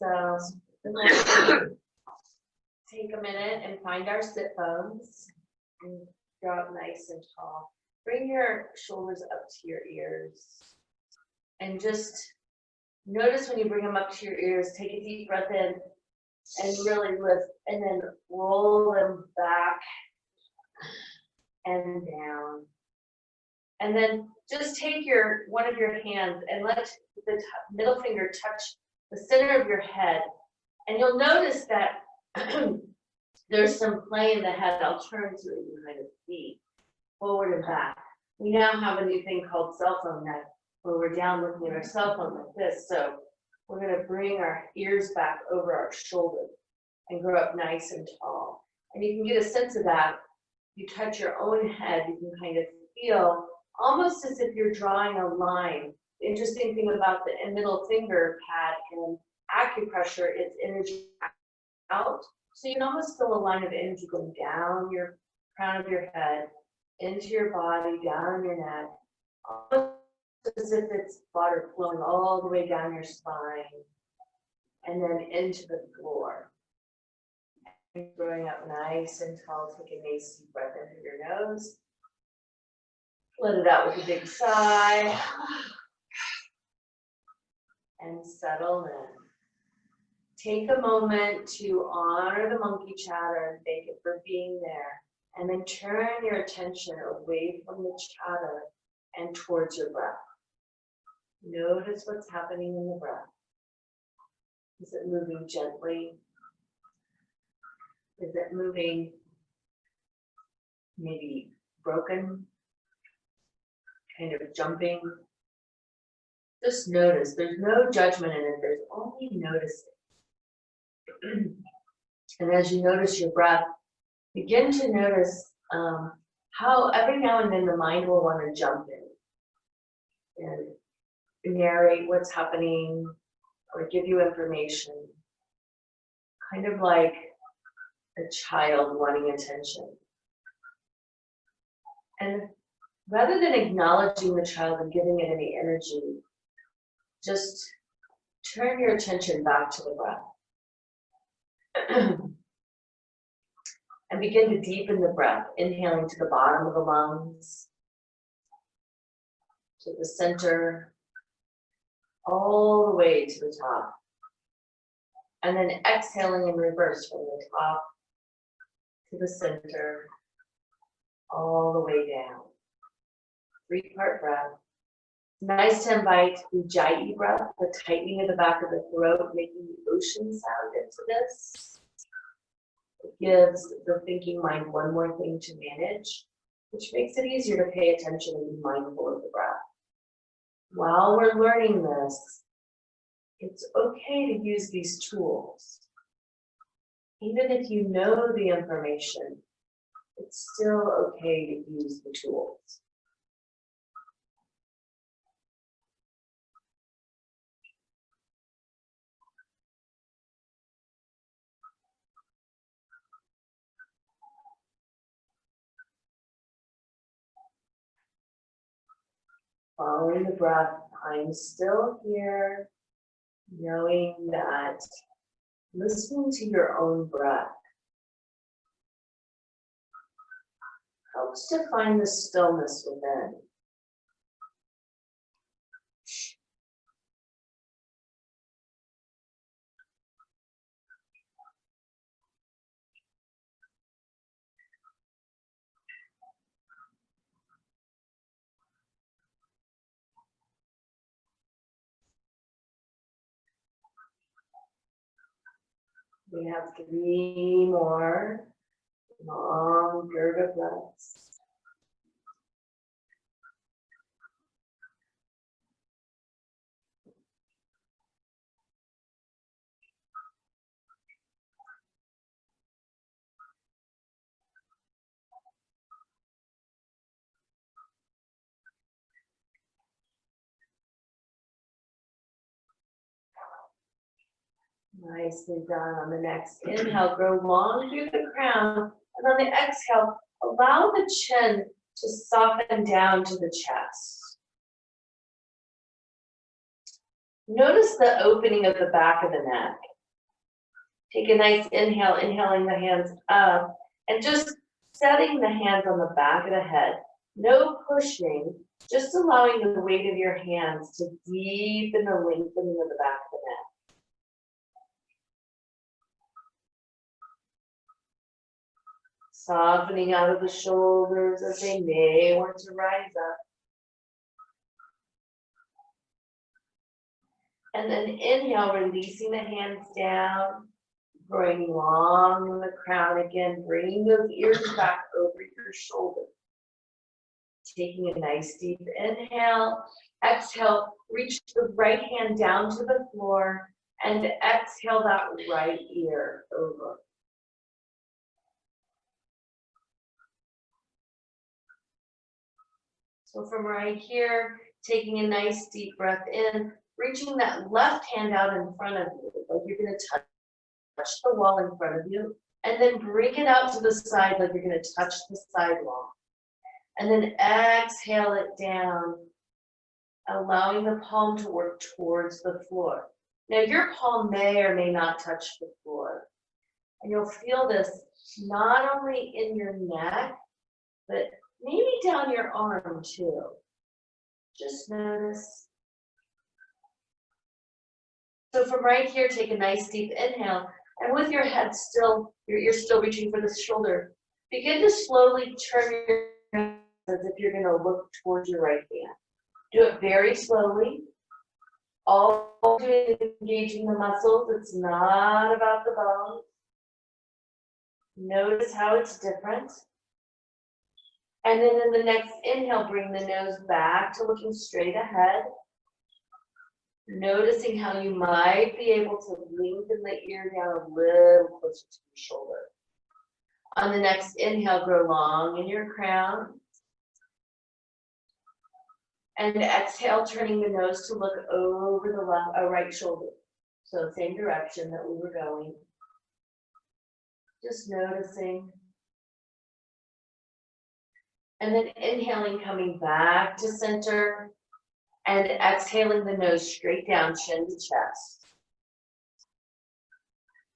So take a minute and find our sit bones and go up nice and tall. Bring your shoulders up to your ears and just notice when you bring them up to your ears, take a deep breath in and really lift, and then roll them back and down. And then just take one of your hands and let the middle finger touch the center of your head. And you'll notice that there's some play in the head. I'll turn to it behind the feet, forward and back. We now have a new thing called cell phone neck, where we're down looking at our cell phone like this. So we're going to bring our ears back over our shoulders and grow up nice and tall. And you can get a sense of that. You touch your own head, you can kind of feel almost as if you're drawing a line. The interesting thing about the middle finger pad and acupressure is energy out. So you can almost feel a line of energy going down your crown of your head, into your body, down your neck, almost as if it's water flowing all the way down your spine, and then into the floor. And growing up nice and tall, take a nice deep breath in through your nose. Let it out with a big sigh. And settle in. Take a moment to honor the monkey chatter and thank it for being there. And then turn your attention away from the chatter and towards your breath. Notice what's happening in the breath. Is it moving gently? Is it moving maybe broken? Kind of jumping? Just notice. There's no judgment in it. There's only noticing. And as you notice your breath, begin to notice how every now and then the mind will want to jump in and narrate what's happening or give you information, kind of like a child wanting attention. And rather than acknowledging the child and giving it any energy, just turn your attention back to the breath. And begin to deepen the breath, inhaling to the bottom of the lungs, to the center, all the way to the top. And then exhaling in reverse from the top to the center, all the way down. 3-part breath. Nice to invite Ujjayi breath, the tightening of the back of the throat, making the ocean sound into this. It gives the thinking mind one more thing to manage, which makes it easier to pay attention and be mindful of the breath. While we're learning this, it's okay to use these tools. Even if you know the information, it's still okay to use the tools. Following the breath, I'm still here, knowing that listening to your own breath helps to find the stillness within. We have 3 more long Gurga breaths. Nicely done. On the next inhale, grow long through the crown. And on the exhale, allow the chin to soften down to the chest. Notice the opening of the back of the neck. Take a nice inhale, inhaling the hands up, and just setting the hands on the back of the head. No pushing, just allowing the weight of your hands to deepen the lengthening of the back of the neck. Softening out of the shoulders as they may want to rise up. And then inhale, releasing the hands down, growing long in the crown again, bringing those ears back over your shoulder. Taking a nice deep inhale, exhale, reach the right hand down to the floor and exhale that right ear over. So from right here, taking a nice deep breath in, reaching that left hand out in front of you, like you're going to touch the wall in front of you, and then bring it out to the side like you're going to touch the sidewall. And then exhale it down, allowing the palm to work towards the floor. Now your palm may or may not touch the floor. And you'll feel this not only in your neck, but maybe down your arm too. Just notice. So from right here, take a nice deep inhale. And with your head still, you're still reaching for the shoulder. Begin to slowly turn your head as if you're going to look towards your right hand. Do it very slowly. All doing is engaging the muscles. It's not about the bones. Notice how it's different. And then in the next inhale, bring the nose back to looking straight ahead. Noticing how you might be able to lengthen the ear down a little closer to your shoulder. On the next inhale, grow long in your crown. And exhale, turning the nose to look over the right shoulder. So same direction that we were going. Just noticing. And then inhaling, coming back to center. And exhaling the nose straight down, chin to chest.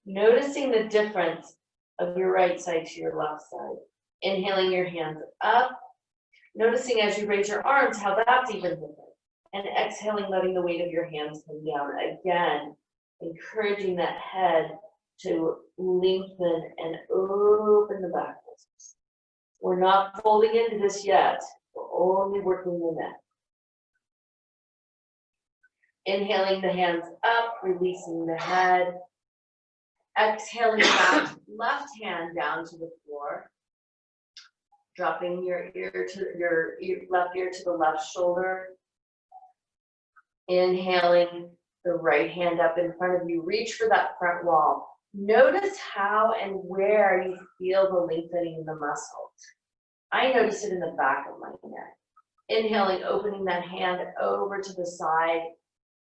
Noticing the difference of your right side to your left side. Inhaling your hands up. Noticing as you raise your arms how that's even different. And exhaling, letting the weight of your hands come down. Again, encouraging that head to lengthen and open the back muscles. We're not folding into this yet. We're only working the neck. Inhaling the hands up, releasing the head. Exhaling back, left hand down to the floor. Dropping your left ear to the left shoulder. Inhaling the right hand up in front of you. Reach for that front wall. Notice how and where you feel the lengthening in the muscles. I notice it in the back of my neck. Inhaling, opening that hand over to the side,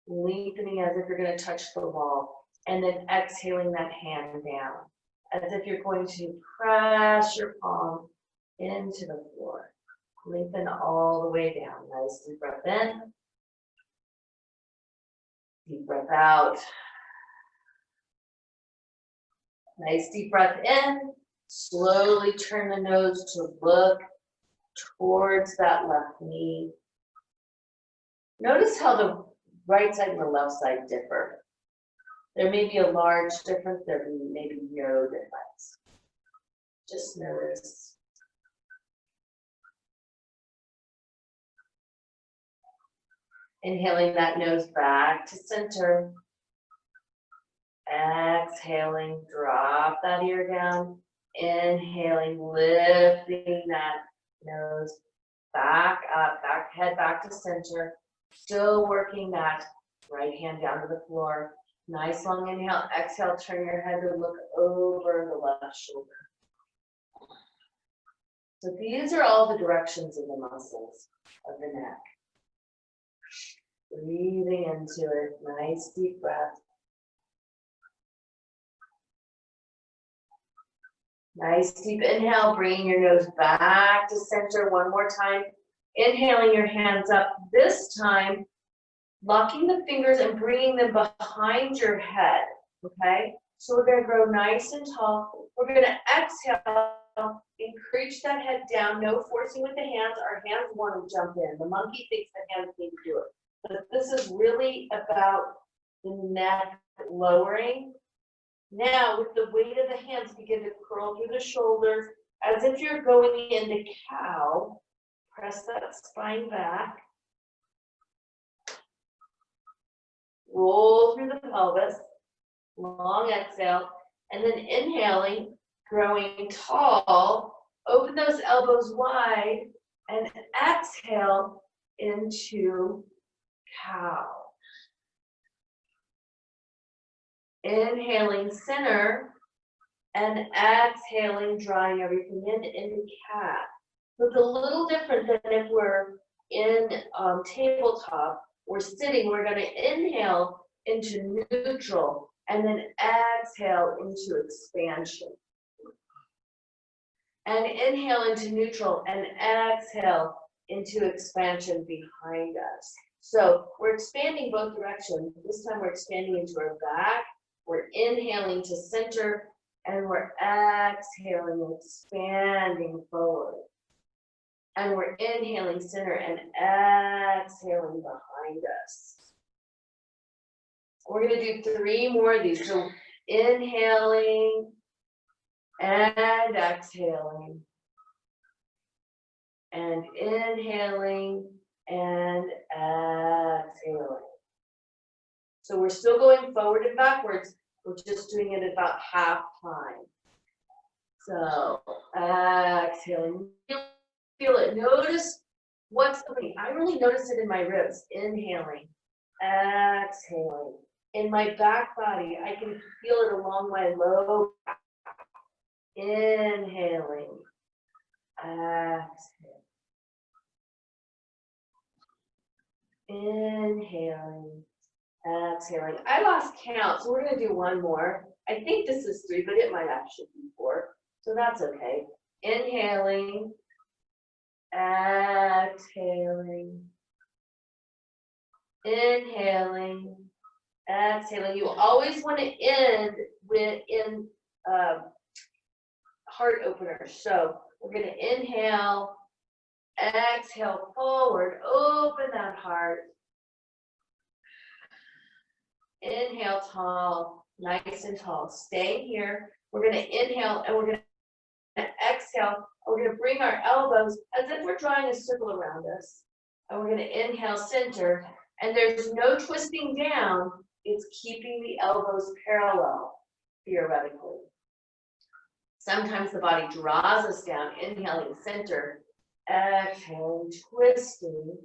lengthening as if you're going to touch the wall. And then exhaling that hand down, as if you're going to press your palm into the floor. Lengthen all the way down. Nice deep breath in. Deep breath out. Nice deep breath in. Slowly turn the nose to look towards that left knee. Notice how the right side and the left side differ. There may be a large difference, there may be no difference. Just notice. Inhaling that nose back to center. Exhaling, drop that ear down. Inhaling, lifting that nose back up, head back to center. Still working that right hand down to the floor. Nice long inhale, exhale, turn your head to look over the left shoulder. So these are all the directions of the muscles of the neck. Breathing into it, nice deep breath. Nice deep inhale, bringing your nose back to center one more time. Inhaling your hands up. This time, locking the fingers and bringing them behind your head, okay? So we're gonna grow nice and tall. We're gonna exhale, encourage that head down, no forcing with the hands. Our hands want to jump in. The monkey thinks the hands need to do it. But this is really about the neck lowering. Now, with the weight of the hands, begin to curl through the shoulders as if you're going into cow. Press that spine back. Roll through the pelvis. Long exhale. And then inhaling, growing tall. Open those elbows wide and exhale into cow. Inhaling center and exhaling, drawing everything into cat. So it's a little different than if we're in tabletop. We're sitting, we're going to inhale into neutral and then exhale into expansion. And inhale into neutral and exhale into expansion behind us. So we're expanding both directions. This time we're expanding into our back. We're inhaling to center and we're exhaling, expanding forward. And we're inhaling center and exhaling behind us. We're going to do 3 more of these. So inhaling and exhaling. And inhaling and exhaling. So we're still going forward and backwards. We're just doing it about half time. So exhaling. Feel it. Notice what's happening. I really notice it in my ribs. Inhaling, exhaling. In my back body, I can feel it along my low back. Inhaling, exhaling. Inhaling, exhaling. I lost count, so we're going to do 1 more. I think this is 3, but it might actually be 4. So that's okay. Inhaling, exhaling, inhaling, exhaling. You always want to end in heart openers. So we're going to inhale, exhale forward, open that heart. Inhale tall, nice and tall. Stay here. We're going to inhale and we're going to exhale. We're going to bring our elbows as if we're drawing a circle around us. And we're going to inhale center. And there's no twisting down. It's keeping the elbows parallel, theoretically. Sometimes the body draws us down. Inhaling center. Exhaling, twisting.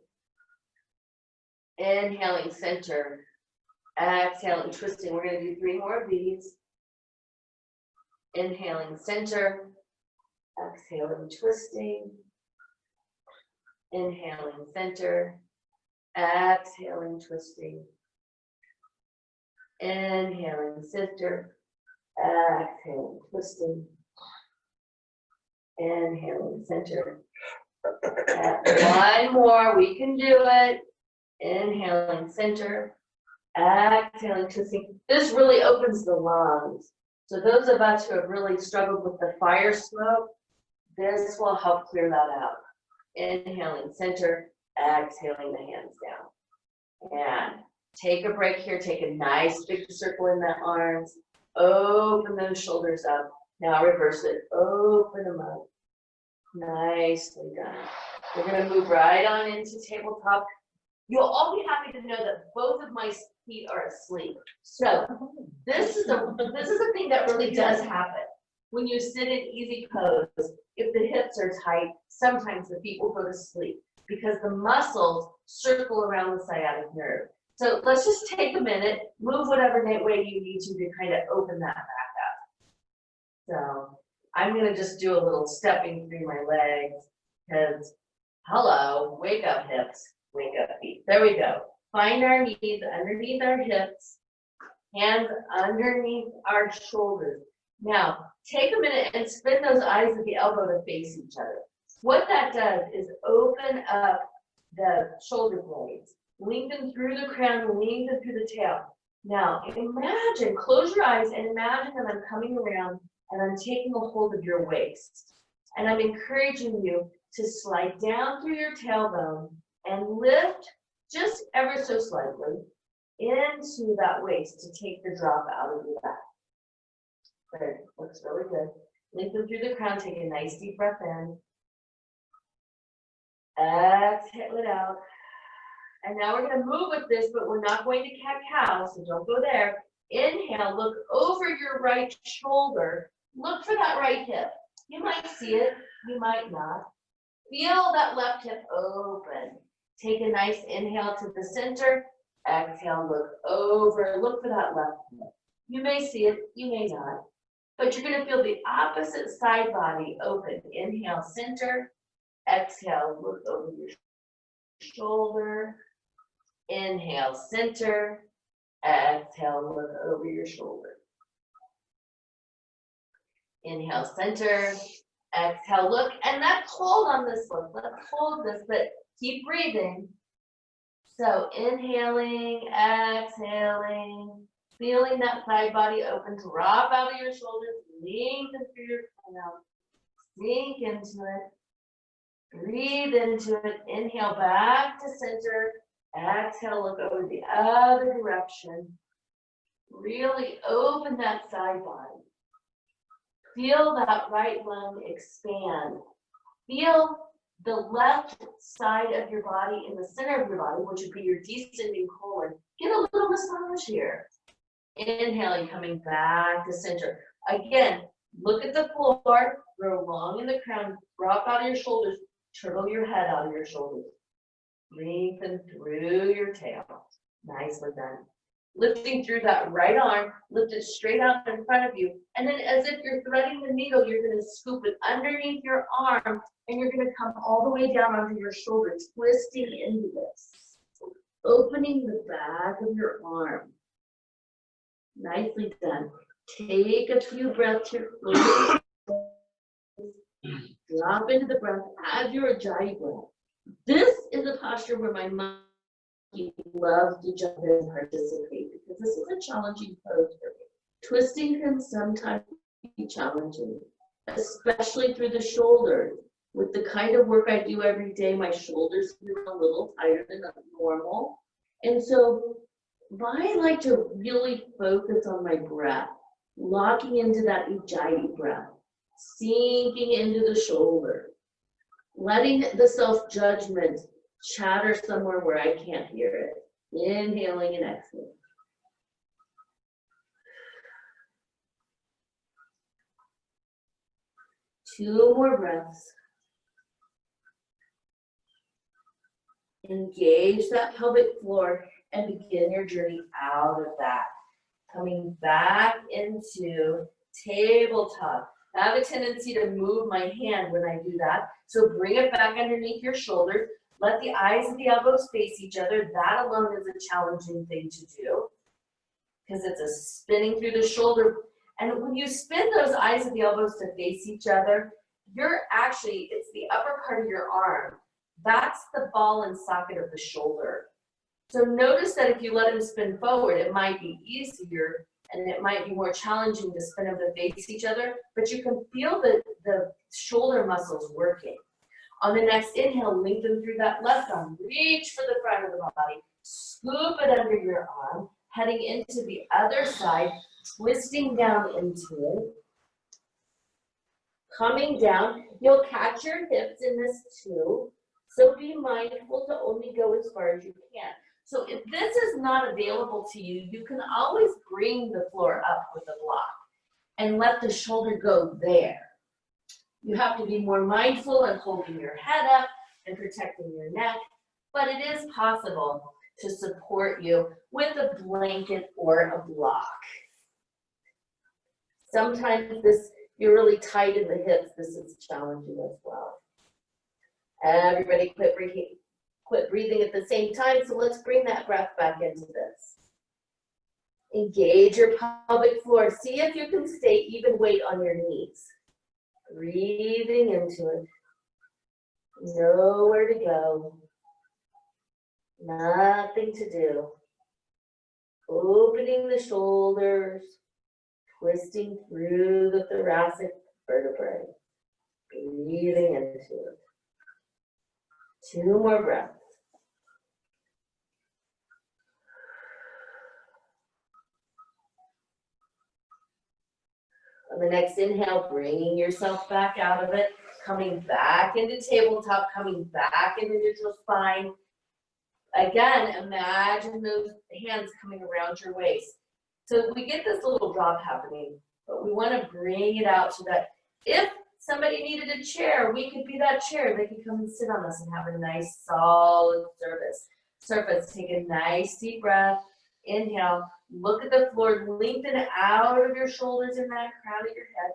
Inhaling center. Exhaling, twisting. We're going to do 3 more of these. Inhaling center. Exhaling, twisting. Inhaling center. Exhaling, twisting. Inhaling center. Exhaling, twisting. Inhaling center. 1 more. We can do it. Inhaling center. Exhaling, twisting. This really opens the lungs. So those of us who have really struggled with the fire smoke, this will help clear that out. Inhaling center, exhaling the hands down. And take a break here. Take a nice big circle in the arms. Open those shoulders up. Now reverse it. Open them up. Nicely done. We're going to move right on into tabletop. You'll all be happy to know that both of my feet are asleep. So this is a thing that really does happen. When you sit in easy pose, if the hips are tight, sometimes the feet will go to sleep because the muscles circle around the sciatic nerve. So let's just take a minute, move whatever way you need to kind of open that back up. So I'm going to just do a little stepping through my legs because, hello, wake up hips, wake up feet. There we go. Find our knees underneath our hips, hands underneath our shoulders. Now, take a minute and spin those eyes at the elbow to face each other. What that does is open up the shoulder blades. Lengthen through the crown, lengthen through the tail. Now imagine, close your eyes and imagine that I'm coming around and I'm taking a hold of your waist. And I'm encouraging you to slide down through your tailbone and lift just ever so slightly into that waist to take the drop out of your back. Good, looks really good. Lengthen through the crown, take a nice deep breath in. Exhale it out. And now we're going to move with this, but we're not going to cat-cow, so don't go there. Inhale, look over your right shoulder. Look for that right hip. You might see it, you might not. Feel that left hip open. Take a nice inhale to the center. Exhale, look over, look for that left hip. You may see it, you may not. But you're going to feel the opposite side body open. Inhale, center. Exhale, look over your shoulder. Inhale, center. Exhale, look over your shoulder. Inhale, center. Exhale, look. And let's hold on this one. Let's hold this, but keep breathing. So inhaling, exhaling, feeling that side body open. Drop out of your shoulders. Lengthen through your crown. Sink into it. Breathe into it. Inhale back to center. Exhale, look over the other direction. Really open that side body. Feel that right lung expand. Feel the left side of your body in the center of your body, which would be your descending colon. Get a little massage here. Inhaling, coming back to center. Again, look at the floor, grow long in the crown, drop out of your shoulders, turtle your head out of your shoulders. Lengthen through your tail. Nicely done. Lifting through that right arm, lift it straight up in front of you. And then as if you're threading the needle, you're going to scoop it underneath your arm and you're going to come all the way down onto your shoulder, twisting into this. Opening the back of your arm. Nicely done. Take a few breaths here. Drop into the breath. Add your Ujjayi breath. This is a posture where my monkey loves to jump in and participate because this is a challenging pose for me. Twisting can sometimes be challenging, especially through the shoulders. With the kind of work I do every day, my shoulders feel a little tighter than normal. And so I like to really focus on my breath, locking into that Ujjayi breath, sinking into the shoulder, letting the self-judgment chatter somewhere where I can't hear it. Inhaling and exhaling. Two more breaths. Engage that pelvic floor and begin your journey out of that. Coming back into tabletop. I have a tendency to move my hand when I do that. So bring it back underneath your shoulders. Let the eyes and the elbows face each other. That alone is a challenging thing to do because it's a spinning through the shoulder. And when you spin those eyes and the elbows to face each other, it's the upper part of your arm. That's the ball and socket of the shoulder. So notice that if you let them spin forward, it might be easier and it might be more challenging to spin them to face each other, but you can feel the shoulder muscles working. On the next inhale, lengthen through that left arm. Reach for the front of the body. Scoop it under your arm, heading into the other side, twisting down into it. Coming down, you'll catch your hips in this too, so be mindful to only go as far as you can. So if this is not available to you, you can always bring the floor up with a block and let the shoulder go there. You have to be more mindful and holding your head up and protecting your neck, but it is possible to support you with a blanket or a block. Sometimes you're really tight in the hips, this is challenging as well. Everybody quit breathing at the same time, so let's bring that breath back into this. Engage your pelvic floor. See if you can stay even weight on your knees. Breathing into it. Nowhere to go. Nothing to do. Opening the shoulders, twisting through the thoracic vertebrae, breathing into it. 2 more breaths. On the next inhale, bringing yourself back out of it, coming back into tabletop, coming back into neutral spine. Again, imagine those hands coming around your waist. So we get this little drop happening, but we want to bring it out so that if somebody needed a chair, we could be that chair. They could come and sit on us and have a nice solid surface. Take a nice deep breath. Inhale. Look at the floor. Lengthen out of your shoulders and that crown of your head.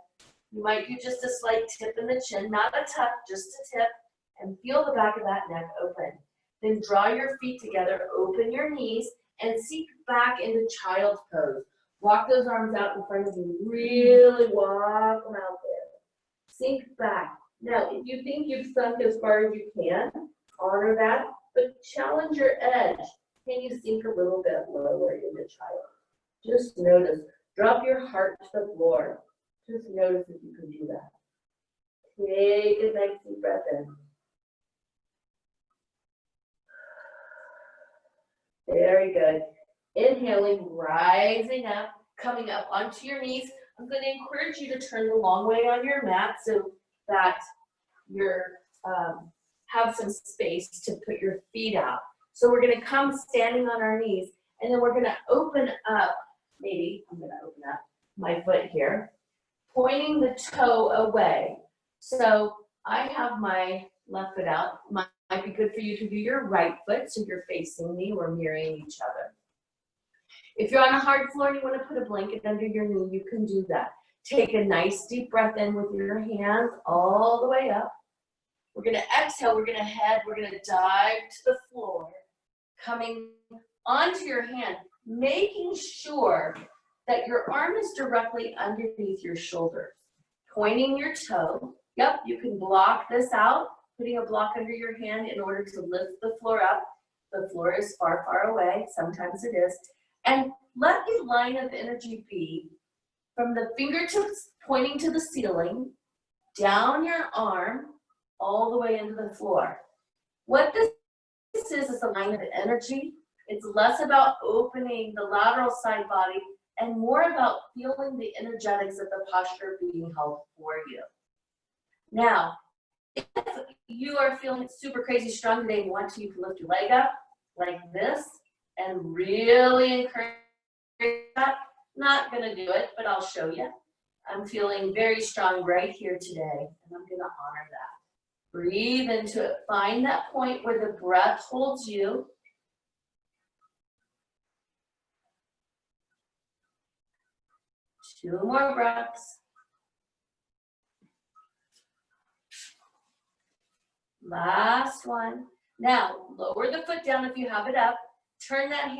You might do just a slight tip in the chin, not a tuck, just a tip. And feel the back of that neck open. Then draw your feet together, open your knees, and sink back into child's pose. Walk those arms out in front of you. Really walk them out there. Sink back. Now, if you think you've sunk as far as you can, honor that, but challenge your edge. Can you sink a little bit lower into child? Just notice. Drop your heart to the floor. Just notice if you can do that. Take a nice deep breath in. Very good. Inhaling, rising up, coming up onto your knees. I'm going to encourage you to turn the long way on your mat so that you're have some space to put your feet out. So we're going to come standing on our knees, and then we're going to open up, maybe I'm going to open up my foot here, pointing the toe away. So I have my left foot out. Might be good for you to do your right foot so you're facing me or mirroring each other. If you're on a hard floor and you want to put a blanket under your knee, you can do that. Take a nice deep breath in with your hands all the way up. We're going to exhale, we're going to dive to the floor, coming onto your hand, making sure that your arm is directly underneath your shoulders. Pointing your toe. Yep, you can block this out, putting a block under your hand in order to lift the floor up. The floor is far, far away. Sometimes it is. And let the line of energy be from the fingertips pointing to the ceiling, down your arm, all the way into the floor. What this is a line of energy. It's less about opening the lateral side body and more about feeling the energetics of the posture being held for you. Now, if you are feeling super crazy strong today and want to, you can lift your leg up like this and really encourage that. Not gonna do it, but I'll show you. I'm feeling very strong right here today, and I'm gonna honor that. Breathe into it. Find that point where the breath holds you. Two more breaths. Last one. Now, lower the foot down if you have it up. Turn that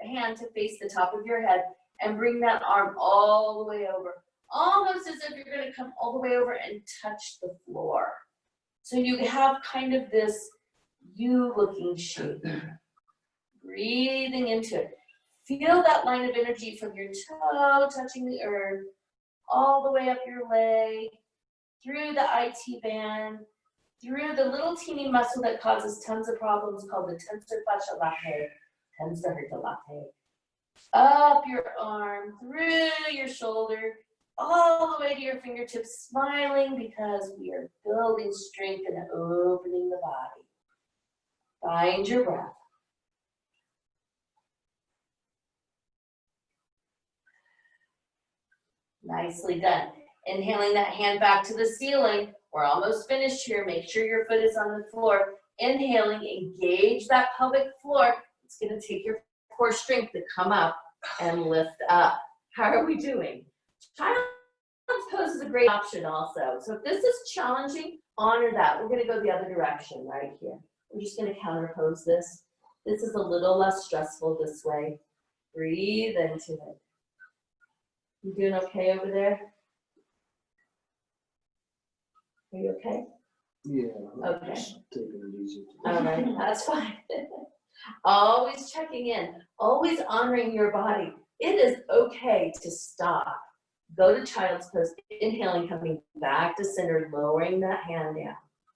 hand to face the top of your head and bring that arm all the way over. Almost as if you're going to come all the way over and touch the floor. So you have kind of this U-looking shape. Breathing into it. Feel that line of energy from your toe touching the earth, all the way up your leg, through the IT band, through the little teeny muscle that causes tons of problems called the tensor fasciae latae, tensor fasciae latae. Up your arm, through your shoulder, all the way to your fingertips, smiling because we are building strength and opening the body. Find your breath. Nicely done. Inhaling that hand back to the ceiling. We're almost finished here. Make sure your foot is on the floor. Inhaling, engage that pelvic floor. It's going to take your core strength to come up and lift up. How are we doing? Child's pose is a great option also. So if this is challenging, honor that. We're going to go the other direction right here. We're just going to counter pose this. This is a little less stressful this way. Breathe into it. You doing okay over there? Are you okay? Yeah. Okay. Just taking it easy. All right, that's fine. Always checking in, always honoring your body. It is okay to stop. Go to child's pose, inhaling, coming back to center, lowering that hand down,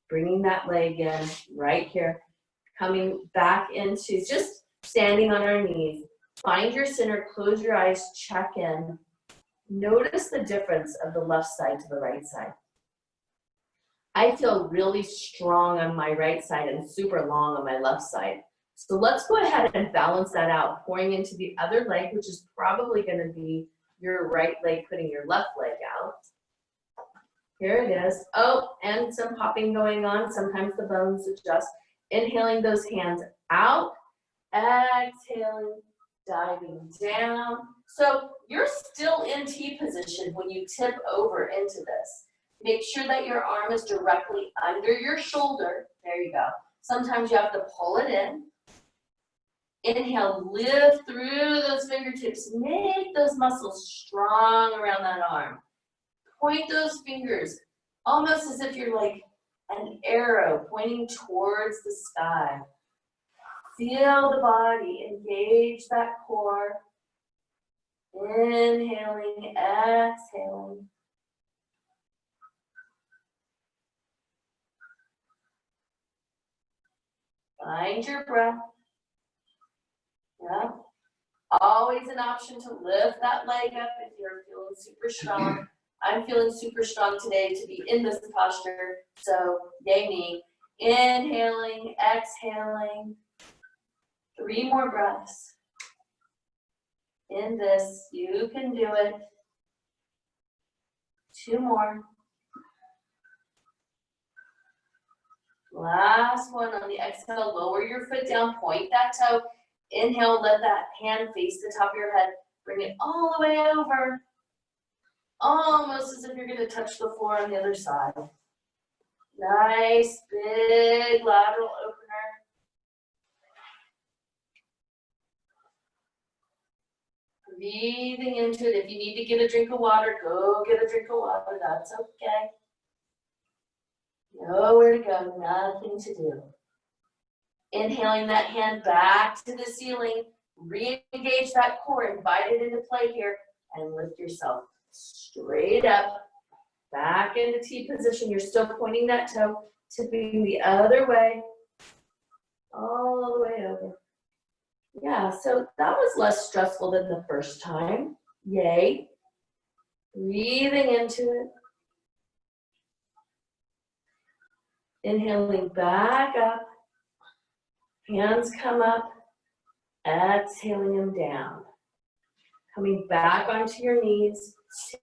bringing that leg in right here, coming back into just standing on our knees. Find your center, close your eyes, check in. Notice the difference of the left side to the right side. I feel really strong on my right side and super long on my left side. So let's go ahead and balance that out, pouring into the other leg, which is probably going to be your right leg, putting your left leg out. Here it is. Oh, and some popping going on. Sometimes the bones adjust. Inhaling those hands out, exhaling, diving down. So you're still in T position when you tip over into this. Make sure that your arm is directly under your shoulder. There you go. Sometimes you have to pull it in. Inhale, lift through those fingertips. Make those muscles strong around that arm. Point those fingers almost as if you're like an arrow pointing towards the sky. Feel the body, engage that core. Inhaling, exhaling. Find your breath. Yeah. Always an option to lift that leg up if you're feeling super strong. I'm feeling super strong today to be in this posture, so yay me. Inhaling, exhaling. 3 more breaths. In this, you can do it. 2 more. Last one on the exhale, lower your foot down, point that toe. Inhale, let that hand face the top of your head. Bring it all the way over. Almost as if you're going to touch the floor on the other side. Nice, big lateral opener. Breathing into it. If you need to get a drink of water, go get a drink of water. That's okay. Nowhere to go, nothing to do. Inhaling that hand back to the ceiling. Re-engage that core, invite it into play here, and lift yourself straight up, back into T position. You're still pointing that toe, tipping the other way, all the way over. Yeah, so that was less stressful than the first time. Yay. Breathing into it. Inhaling back up. Hands come up. Exhaling them down. Coming back onto your knees.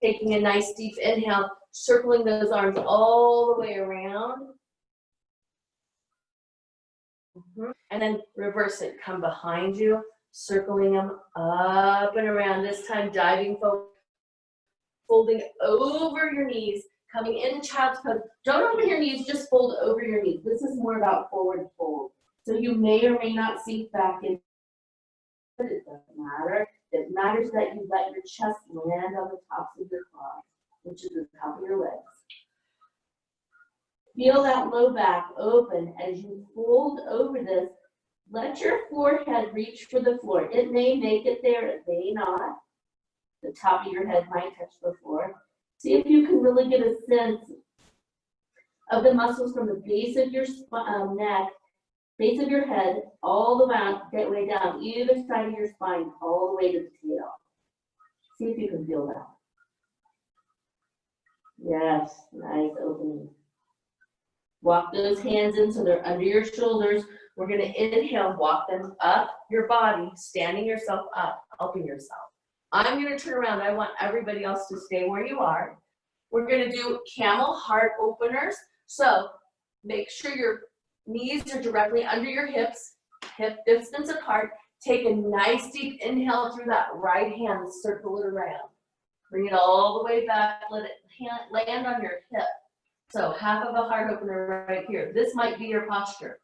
Taking a nice deep inhale. Circling those arms all the way around. And then reverse it. Come behind you. Circling them up and around. This time diving forward. Folding over your knees. Coming into child's pose. Don't open your knees, just fold over your knees. This is more about forward fold. So you may or may not sink back in. But it doesn't matter. It matters that you let your chest land on the tops of your claws, which is the top of your legs. Feel that low back open as you fold over this. Let your forehead reach for the floor. It may make it there, it may not. The top of your head might touch the floor. See if you can really get a sense of the muscles from the base of your neck, base of your head, all the way down, either side of your spine, all the way to the tail. See if you can feel that. Yes, nice opening. Walk those hands in so they're under your shoulders. We're going to inhale, walk them up your body, standing yourself up, helping yourself. I'm going to turn around. I want everybody else to stay where you are. We're going to do camel heart openers. So make sure your knees are directly under your hips, hip distance apart. Take a nice deep inhale through that right hand, circle it around. Bring it all the way back, let it land on your hip. So half of a heart opener right here. This might be your posture.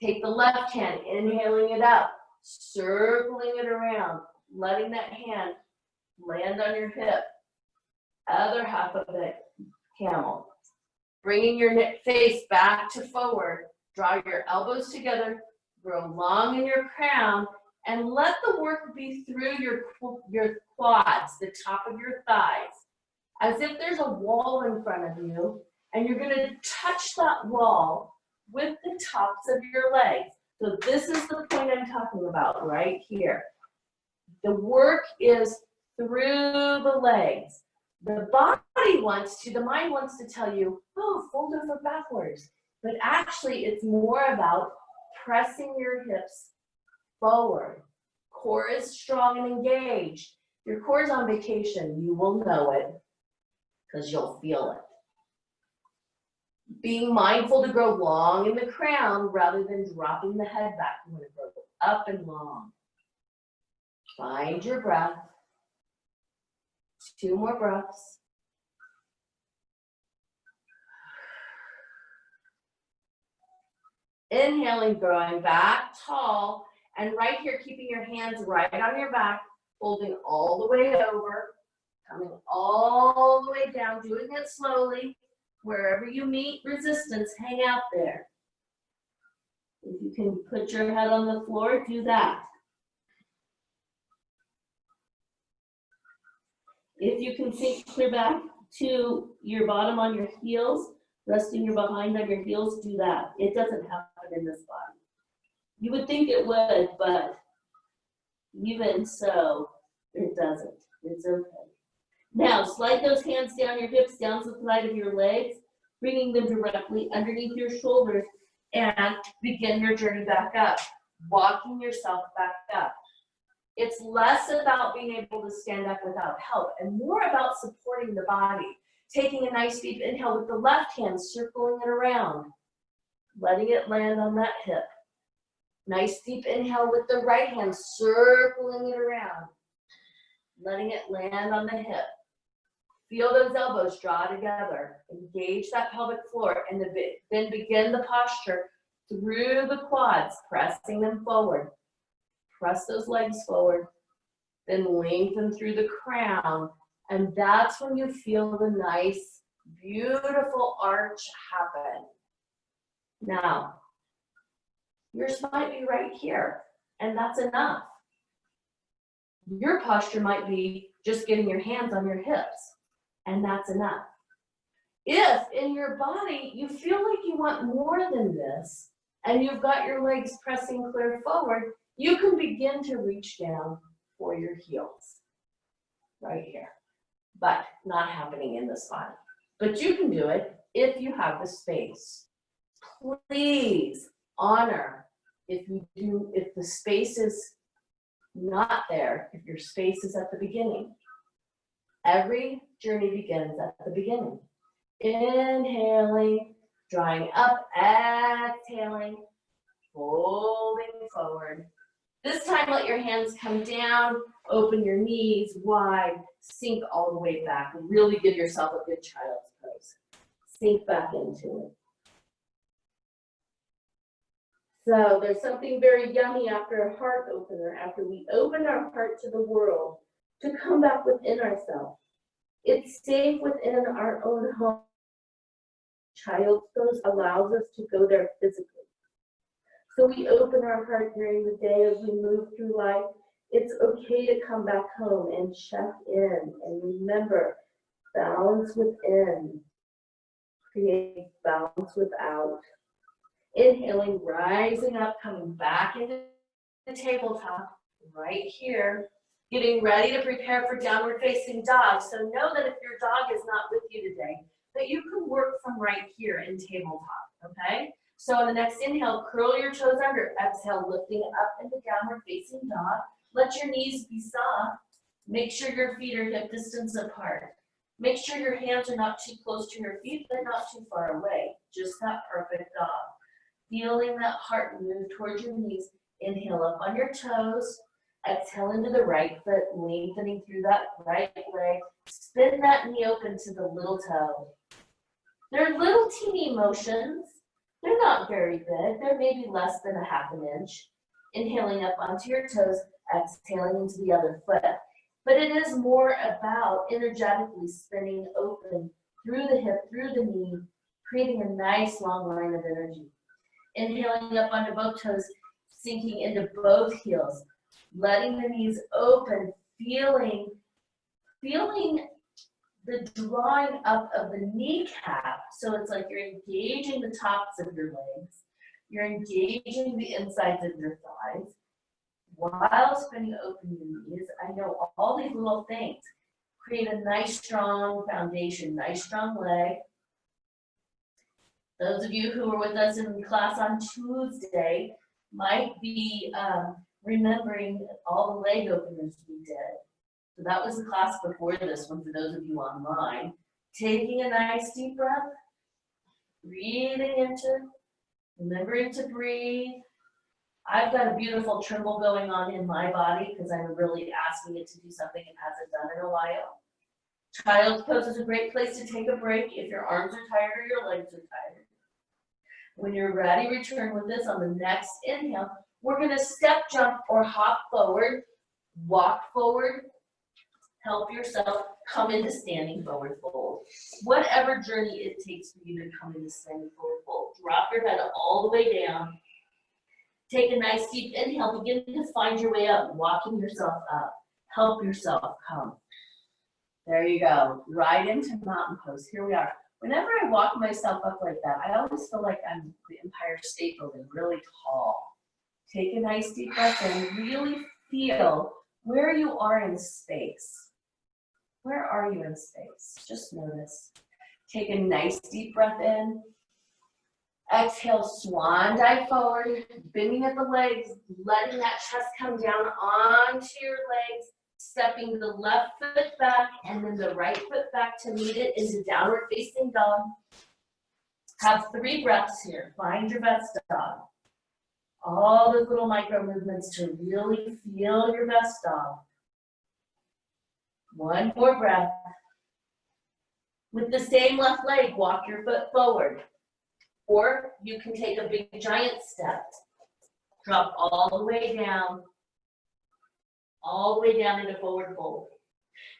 Take the left hand, inhaling it up, circling it around, letting that hand land on your hip. Other half of it, camel. Bringing your face back to forward. Draw your elbows together. Grow long in your crown, and let the work be through your quads, the top of your thighs, as if there's a wall in front of you, and you're going to touch that wall with the tops of your legs. So this is the point I'm talking about right here. The work is through the legs. The mind wants to tell you, oh, fold over backwards. But actually, it's more about pressing your hips forward. Core is strong and engaged. Your core is on vacation. You will know it because you'll feel it. Being mindful to grow long in the crown rather than dropping the head back. You want to grow up and long. Find your breath. 2 more breaths. Inhaling, growing back tall, and right here, keeping your hands right on your back, folding all the way over, coming all the way down, doing it slowly. Wherever you meet resistance, hang out there. If you can put your head on the floor, do that. If you can sink clear back to your bottom on your heels, resting your behind on your heels, do that. It doesn't happen in this body. You would think it would, but even so, it doesn't. It's okay. Now, slide those hands down your hips, down the side of your legs, bringing them directly underneath your shoulders, and begin your journey back up, walking yourself back up. It's less about being able to stand up without help and more about supporting the body. Taking a nice deep inhale with the left hand, circling it around, letting it land on that hip. Nice deep inhale with the right hand, circling it around, letting it land on the hip. Feel those elbows draw together. Engage that pelvic floor, and then begin the posture through the quads, pressing them forward. Press those legs forward, then lengthen through the crown, and that's when you feel the nice, beautiful arch happen. Now, yours might be right here, and that's enough. Your posture might be just getting your hands on your hips, and that's enough. If in your body you feel like you want more than this, and you've got your legs pressing clear forward, you can begin to reach down for your heels, right here, but not happening in this body. But you can do it if you have the space. Please honor if the space is not there, if your space is at the beginning. Every journey begins at the beginning. Inhaling, drawing up, exhaling, folding forward. This time, let your hands come down, open your knees wide, sink all the way back. Really give yourself a good child's pose. Sink back into it. So there's something very yummy after a heart opener, after we open our heart to the world, to come back within ourselves. It's safe within our own home. Child's pose allows us to go there physically. So we open our heart during the day as we move through life. It's okay to come back home and check in and remember, balance within creates balance without. Inhaling, rising up, coming back into the tabletop right here. Getting ready to prepare for downward facing dog. So know that if your dog is not with you today, that you can work from right here in tabletop, okay? So on the next inhale, curl your toes under. Exhale, lifting up into downward facing dog. Let your knees be soft. Make sure your feet are hip distance apart. Make sure your hands are not too close to your feet, but not too far away. Just that perfect dog. Feeling that heart move towards your knees. Inhale up on your toes. Exhale into the right foot, lengthening through that right leg. Spin that knee open to the little toe. They're little teeny motions. They're not very big. They're maybe less than a half an inch. Inhaling up onto your toes, exhaling into the other foot. But it is more about energetically spinning open through the hip, through the knee, creating a nice long line of energy. Inhaling up onto both toes, sinking into both heels, letting the knees open, feeling the drawing up of the kneecap. So it's like you're engaging the tops of your legs. You're engaging the insides of your thighs while spinning open your knees. I know all these little things create a nice strong foundation, nice strong leg. Those of you who were with us in class on Tuesday might be remembering all the leg openers we did. So that was the class before this one for those of you online. Taking a nice deep breath, breathing into, remembering to breathe. I've got a beautiful tremble going on in my body because I'm really asking it to do something it hasn't done in a while. Child's pose is a great place to take a break if your arms are tired or your legs are tired. When you're ready, return with this on the next inhale. We're going to step, jump, or hop forward, walk forward, help yourself come into standing forward fold. Whatever journey it takes for you to come into standing forward fold. Drop your head all the way down. Take a nice deep inhale. Begin to find your way up, walking yourself up. Help yourself come. There you go. Right into mountain pose. Here we are. Whenever I walk myself up like that, I always feel like I'm the Empire State Building, really tall. Take a nice deep breath in. Really feel where you are in space. Where are you in space? Just notice. Take a nice deep breath in. Exhale, swan dive forward, bending at the legs, letting that chest come down onto your legs, stepping the left foot back and then the right foot back to meet it into downward facing dog. Have 3 breaths here. Find your best dog. All those little micro movements to really feel your best dog. 1 more breath. With the same left leg, walk your foot forward. Or you can take a big giant step. Drop all the way down into forward fold.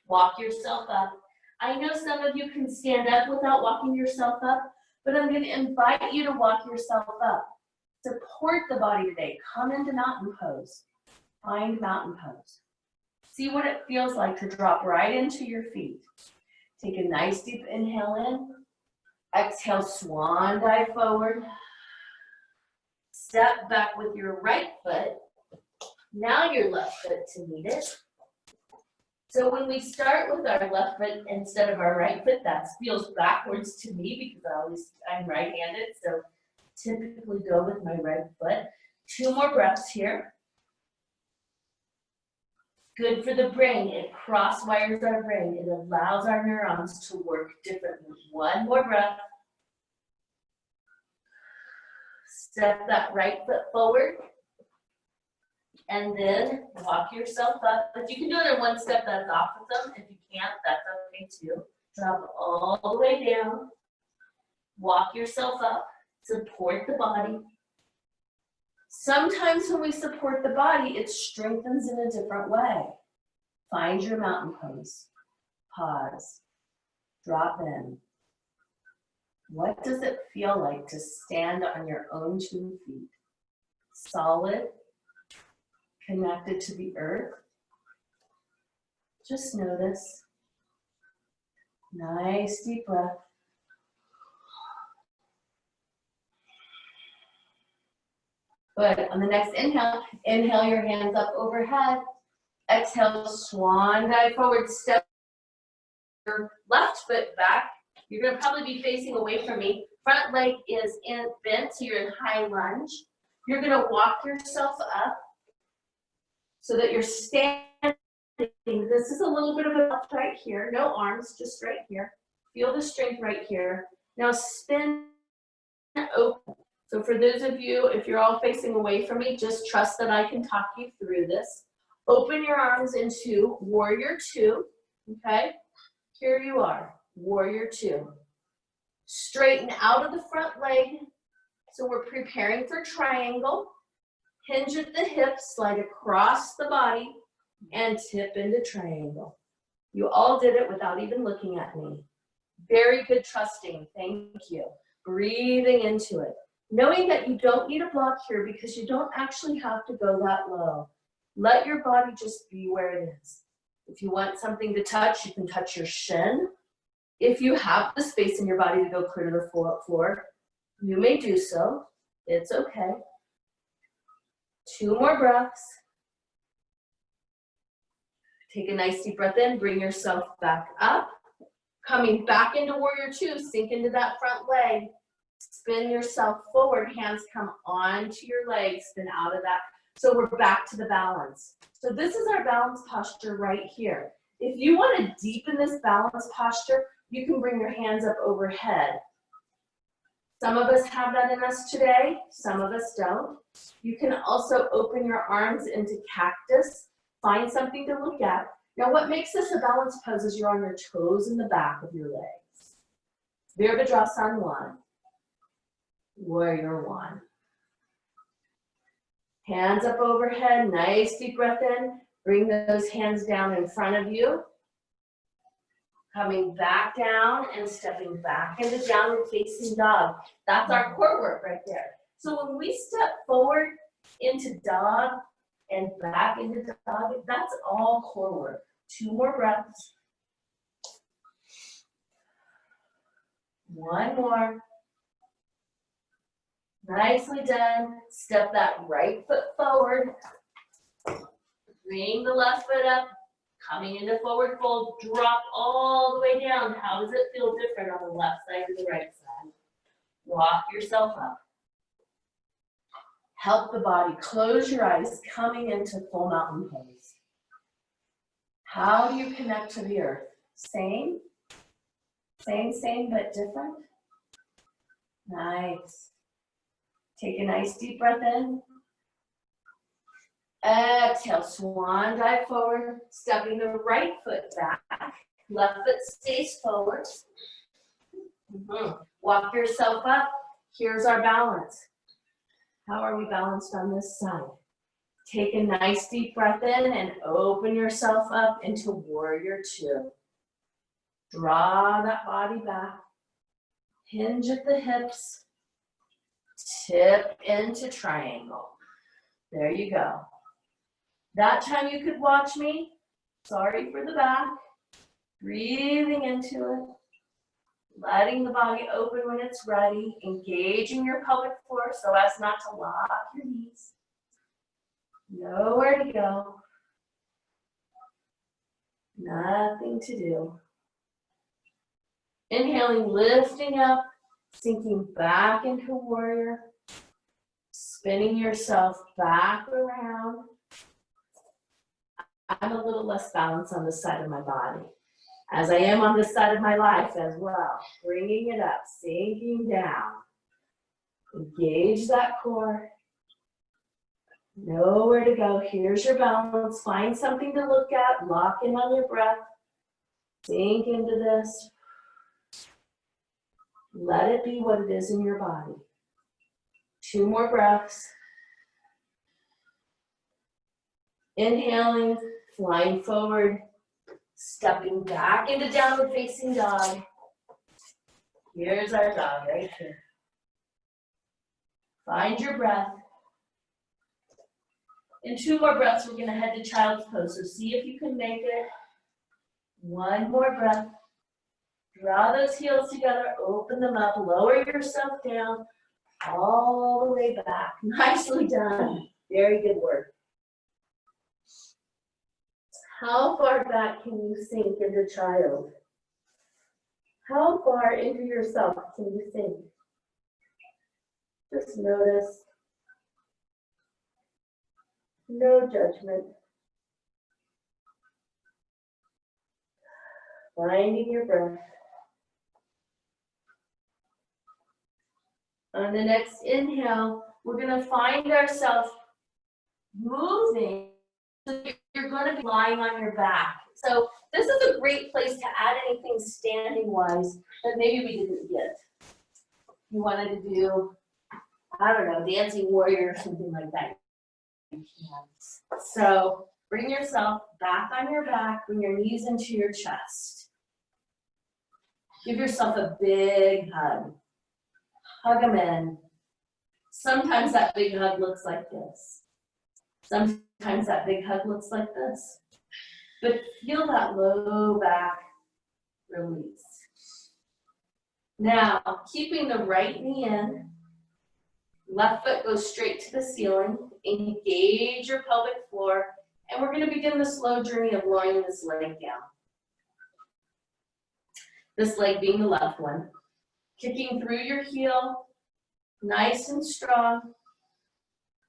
Walk yourself up. I know some of you can stand up without walking yourself up, but I'm going to invite you to walk yourself up. Support the body today. Come into mountain pose. Find mountain pose. See what it feels like to drop right into your feet. Take a nice deep inhale in. Exhale, swan dive forward. Step back with your right foot. Now your left foot to meet it. So when we start with our left foot instead of our right foot, that feels backwards to me because I'm right-handed, so typically go with my right foot. 2 more breaths here. Good for the brain. It cross-wires our brain. It allows our neurons to work differently. 1 more breath. Step that right foot forward. And then walk yourself up. If you can do it in 1 step, that's awesome. If you can't, that's okay too. Drop all the way down. Walk yourself up. Support the body. Sometimes when we support the body, it strengthens in a different way. Find your mountain pose. Pause. Drop in. What does it feel like to stand on your own 2 feet? Solid, connected to the earth. Just notice. Nice deep breath. Good. On the next inhale, inhale your hands up overhead. Exhale, swan dive forward. Step your left foot back. You're going to probably be facing away from me. Front leg is bent, so you're in high lunge. You're going to walk yourself up so that you're standing. This is a little bit of a lift right here. No arms, just right here. Feel the strength right here. Now spin open. So for those of you, if you're all facing away from me, just trust that I can talk you through this. Open your arms into warrior 2, okay? Here you are, warrior 2. Straighten out of the front leg. So we're preparing for triangle. Hinge at the hips, slide across the body, and tip into triangle. You all did it without even looking at me. Very good trusting, thank you. Breathing into it. Knowing that you don't need a block here because you don't actually have to go that low. Let your body just be where it is. If you want something to touch, you can touch your shin. If you have the space in your body to go clear to the floor, you may do so. It's okay. 2 more breaths. Take a nice deep breath in, bring yourself back up. Coming back into warrior 2, sink into that front leg. Spin yourself forward, hands come onto your legs, spin out of that. So we're back to the balance. So this is our balance posture right here. If you want to deepen this balance posture, you can bring your hands up overhead. Some of us have that in us today, some of us don't. You can also open your arms into cactus, find something to look at. Now what makes this a balance pose is you're on your toes in the back of your legs. Virabhadrasana 1, warrior 1. Hands up overhead, nice deep breath in. Bring those hands down in front of you. Coming back down and stepping back into downward facing dog. That's our core work right there. So when we step forward into dog and back into dog, that's all core work. 2 more breaths. 1 more. Nicely done. Step that right foot forward. Bring the left foot up. Coming into forward fold, drop all the way down. How does it feel different on the left side or the right side? Walk yourself up. Help the body. Close your eyes, coming into full mountain pose. How do you connect to the earth? Same, but different. Nice. Take a nice deep breath in. Exhale, swan dive forward, stepping the right foot back, left foot stays forward. Walk yourself up. Here's our balance. How are we balanced on this side? Take a nice deep breath in and open yourself up into warrior 2. Draw that body back. Hinge at the hips. Tip into triangle. There you go. That time you could watch me. Sorry for the back. Breathing into it. Letting the body open when it's ready. Engaging your pelvic floor so as not to lock your knees. Nowhere to go. Nothing to do. Inhaling, lifting up, sinking back into warrior. Spinning yourself back around. I'm a little less balanced on this side of my body, as I am on this side of my life as well. Bringing it up, sinking down. Engage that core. Nowhere to go. Here's your balance. Find something to look at. Lock in on your breath. Sink into this. Let it be what it is in your body. 2 more breaths. Inhaling, flying forward, stepping back into downward facing dog. Here's our dog right here. Find your breath. In 2 more breaths, we're gonna head to child's pose. So see if you can make it. 1 more breath. Draw those heels together, open them up, lower yourself down, all the way back. Nicely done. Very good work. How far back can you sink into child? How far into yourself can you sink? Just notice. No judgment. Finding your breath. On the next inhale, we're going to find ourselves moving. So you're going to be lying on your back. So this is a great place to add anything standing-wise that maybe we didn't get. You wanted to do, I don't know, dancing warrior or something like that. You can. So bring yourself back on your back, bring your knees into your chest. Give yourself a big hug. Hug them in. Sometimes that big hug looks like this. Sometimes that big hug looks like this. But feel that low back release. Now, keeping the right knee in, left foot goes straight to the ceiling, engage your pelvic floor, and we're going to begin the slow journey of lowering this leg down. This leg being the left one. Kicking through your heel, nice and strong.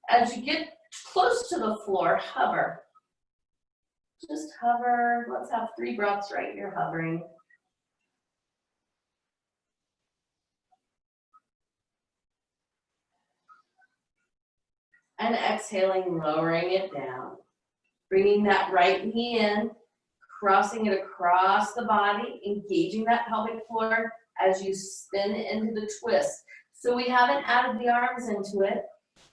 As you get close to the floor, hover. Just hover. Let's have 3 breaths right here hovering. And exhaling, lowering it down. Bringing that right knee in, crossing it across the body, engaging that pelvic floor as you spin into the twist. So we haven't added the arms into it.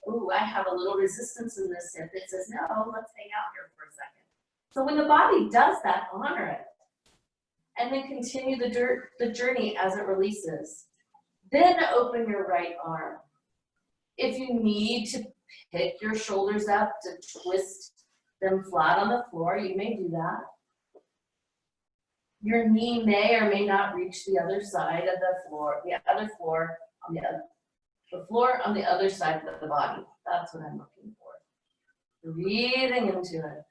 Ooh, I have a little resistance in this hip that says, no, let's hang out here for a second. So when the body does that, honor it. And then continue the journey as it releases. Then open your right arm. If you need to pick your shoulders up to twist them flat on the floor, you may do that. Your knee may or may not reach the other side of the floor, the floor on the other side of the body. That's what I'm looking for. Breathing into it.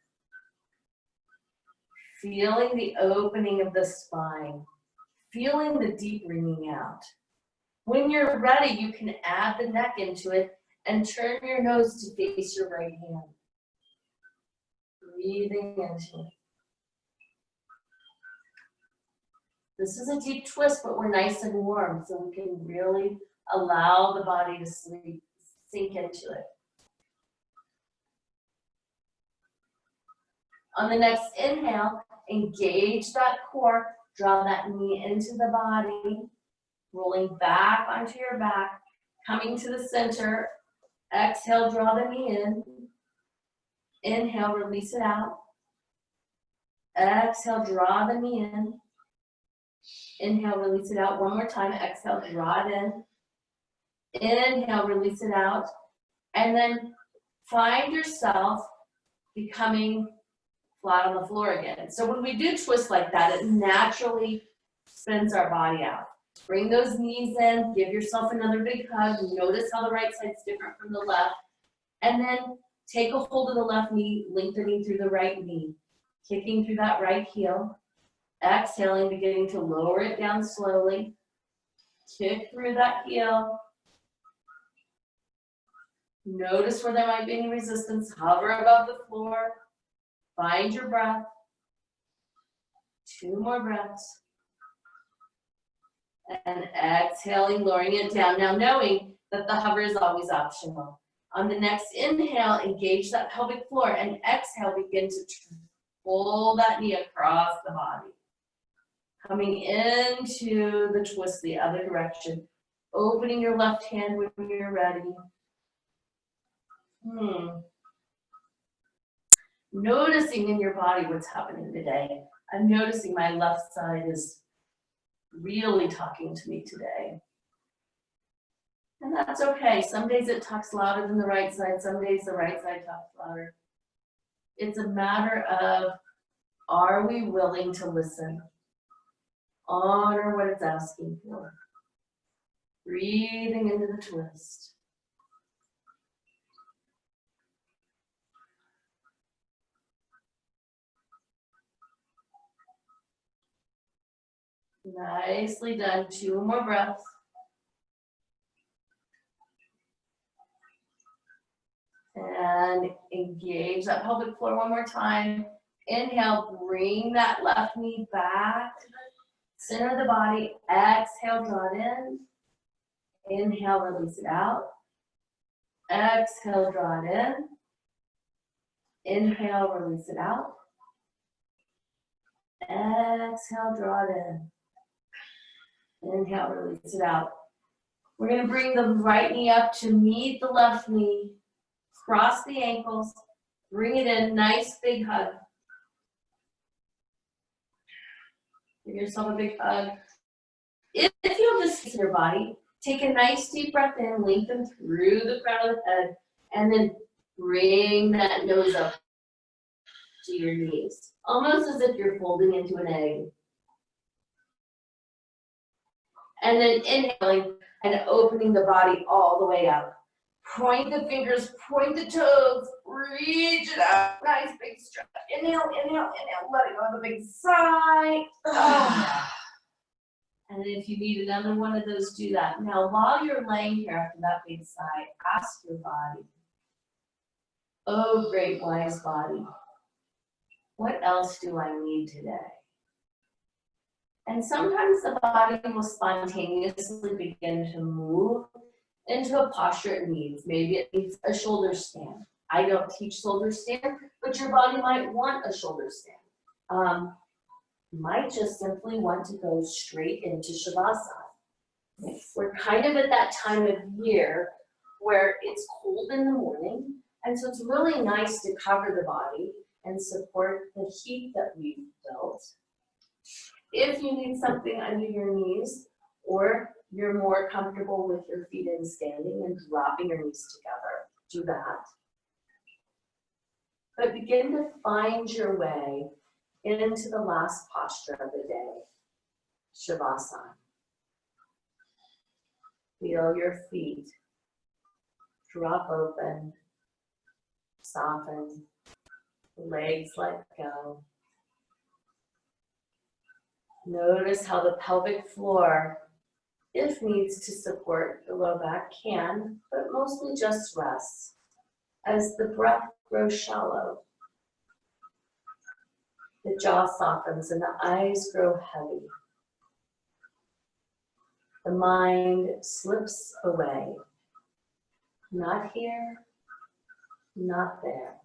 Feeling the opening of the spine. Feeling the deep wringing out. When you're ready, you can add the neck into it and turn your nose to face your right hand. Breathing into it. This is a deep twist, but we're nice and warm, so we can really allow the body to sink into it. On the next inhale, engage that core, draw that knee into the body, rolling back onto your back, coming to the center. Exhale, draw the knee in. Inhale, release it out. Exhale, draw the knee in. Inhale, release it out. One more time. Exhale, draw it in. Inhale, release it out. And then find yourself becoming flat on the floor again. So when we do twist like that, it naturally spins our body out. Bring those knees in. Give yourself another big hug. Notice how the right side's different from the left. And then take a hold of the left knee, lengthening through the right knee. Kicking through that right heel. Exhaling, beginning to lower it down slowly. Kick through that heel. Notice where there might be any resistance. Hover above the floor. Find your breath. 2 more breaths. And exhaling, lowering it down. Now knowing that the hover is always optional. On the next inhale, engage that pelvic floor, and exhale, begin to pull that knee across the body. Coming into the twist the other direction. Opening your left hand when you're ready. Noticing in your body what's happening today. I'm noticing my left side is really talking to me today. And that's okay. Some days it talks louder than the right side. Some days the right side talks louder. It's a matter of, are we willing to listen? Honor what it's asking for. Breathing into the twist. Nicely done. 2 more breaths. And engage that pelvic floor one more time. Inhale, bring that left knee back to the center of the body. Exhale, draw it in. Inhale, release it out. Exhale, draw it in. Inhale, release it out. Exhale, draw it in. Inhale, release it out. We're going to bring the right knee up to meet the left knee. Cross the ankles. Bring it in. Nice big hug. Give yourself a big hug. If you have this in your body, Take a nice deep breath in, lengthen through the crown of the head, and then bring that nose up to your knees, almost as if you're folding into an egg. And then inhaling and opening the body all the way up. Point the fingers, point the toes, reach it out. Nice big stretch. Inhale, inhale, inhale. Let it go on the big sigh. And then if you need another one of those, do that. Now, while you're laying here after that big sigh, ask your body, oh, great wise body, what else do I need today? And sometimes the body will spontaneously begin to move into a posture it needs. Maybe it needs a shoulder stand. I don't teach shoulder stand, but your body might want a shoulder stand. You might just simply want to go straight into Shavasana. We're kind of at that time of year where it's cold in the morning, and so it's really nice to cover the body and support the heat that we've built. If you need something under your knees, or you're more comfortable with your feet in standing and dropping your knees together, do that. But begin to find your way into the last posture of the day, Shavasana. Feel your feet drop open, soften, legs let go. Notice how the pelvic floor, if needs to support the low back, can, but mostly just rests as the breath grows shallow. The jaw softens and the eyes grow heavy. The mind slips away. Not here, not there.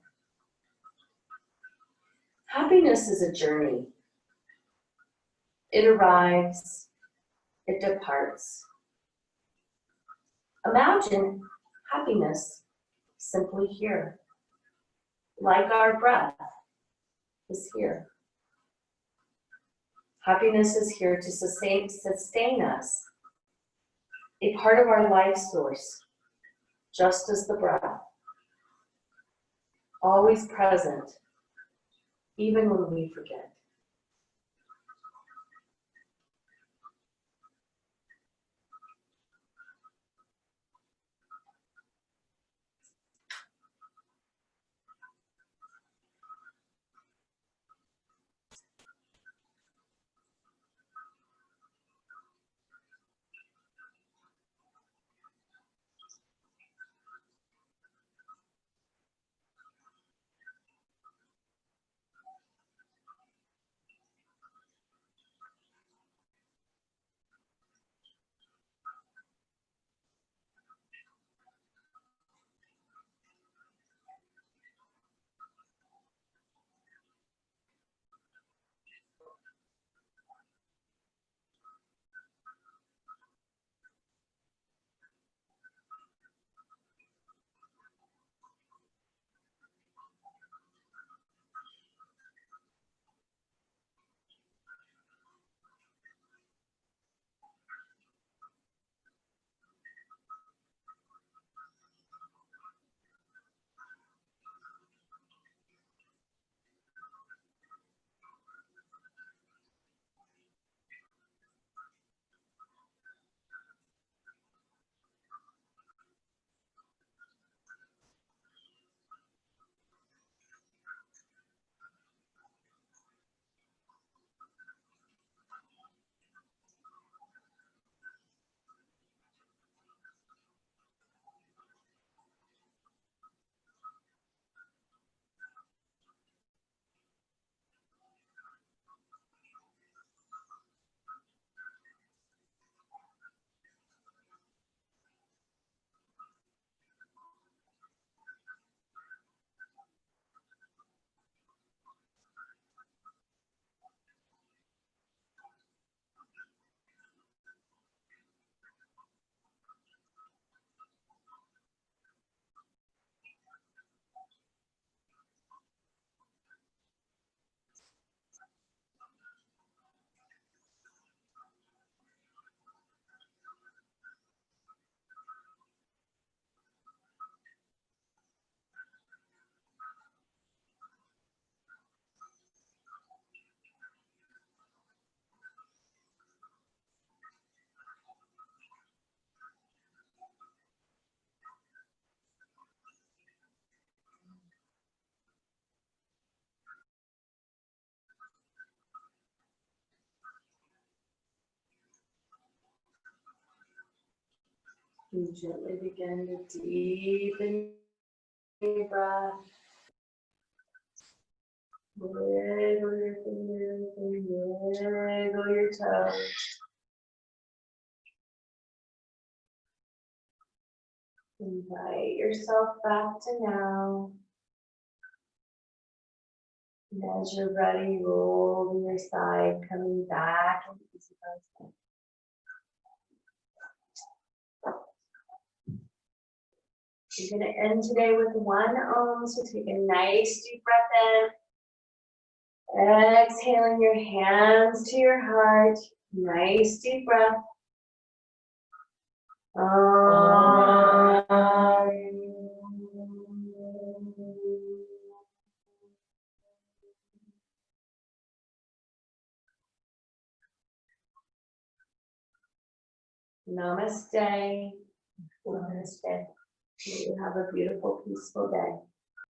Happiness is a journey. It arrives, it departs. Imagine happiness simply here, like our breath is here. Happiness is here to sustain us, a part of our life source, just as the breath, always present, even when we forget. And gently begin to deepen your breath. Wiggle your fingers and wiggle your toes. Invite yourself back to now. And as you're ready, roll to your side, coming back into easy pose. You're going to end today with one Om, so take a nice deep breath in. Exhaling your hands to your heart. Nice deep breath. Namaste. Namaste. You have a beautiful, peaceful day.